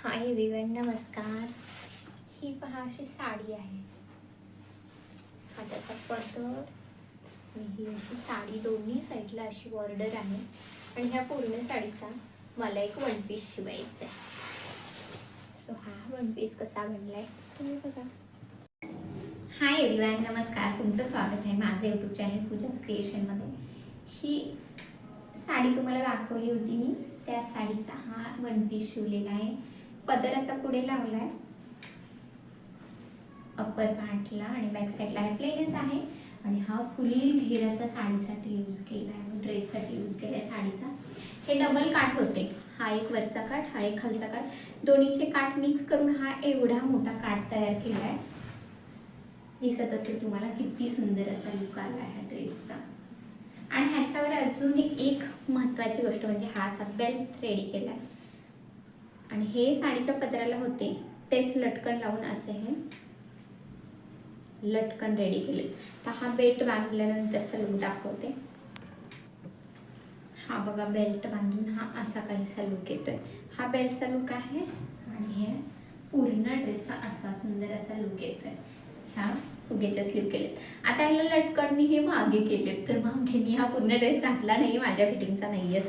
Hi everyone, नमस्कार. ही पहा अशी साडी आहे. हा त्याचा पदर आणि ही अशी साडी दोन्ही साईडला अशी बॉर्डर आहे आणि ह्या पूर्ण साडीचा मला एक वन पीस शिवायचा आहे. सो हा वन पीस कसा बनलाय तुम्ही बघा. हाय एव्हरीवन, नमस्कार. तुमचं स्वागत आहे माझं यूट्यूब चॅनल पूजास क्रिएशनमध्ये. ही साडी तुम्हाला दाखवली होती मी, त्या साडीचा हा वन पीस शिवलेला आहे. पदर असा पुढे लावलाय अप्पर पार्टला आणि बॅक साईडला आहे प्लेनच आहे आणि हा फुल घेर असा साडीसाठी यूज केला आहे, ड्रेससाठी यूज केला आहे साडीचा. हे डबल काठ होते, हा एक वरचा काठ, हा एक खालचा काठ, दोन्हीचे काठ मिक्स करून हा एवढा मोठा काठ तयार केला आहे. दिसत असेल तुम्हाला किती सुंदर असा लुक आला आहे ह्या ड्रेसचा. आणि ह्याच्यावर अजून एक महत्त्वाची गोष्ट म्हणजे हा असा बेल्ट रेडी केला आहे आणि हे साडीच्या पदराला होते तेच लटकन लावून असे हे लटकन रेडी केले. तर हा बेल्ट बांधल्यानंतरचा लुक दाखवते. हा बघा, बेल्ट बांधून हा असा काहीसा लुक येतोय. हा बेल्टचा लुक आहे आणि हे पूर्ण ड्रेसचा असा सुंदर असा लुक येतोय. ह्या फुगेच्या स्लीव केलेत. आता ह्याला लटकन मी हे मागे केलेत, तर मागे मी हा पूर्ण ड्रेस घातला नाही, माझ्या फिटिंगचा नाही आहे.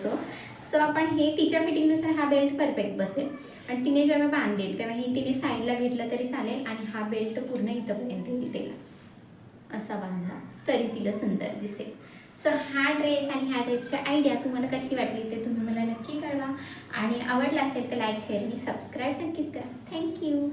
सो आपण हे तिच्या फिटिंगनुसार हा बेल्ट परफेक्ट बसेल आणि तिने जेव्हा बांधेल तेव्हा हे तिने साईडला घेतलं तरी चालेल आणि हा बेल्ट पूर्ण इथंपर्यंत येईल तिला असा बांधला तरी तिला सुंदर दिसेल. सो हा ड्रेस आणि ह्या ड्रेसची आयडिया तुम्हाला कशी वाटली ते तुम्ही मला नक्की कळवा आणि आवडला असेल तर लाईक, शेअर आणि सबस्क्राईब नक्कीच करा. थँक्यू.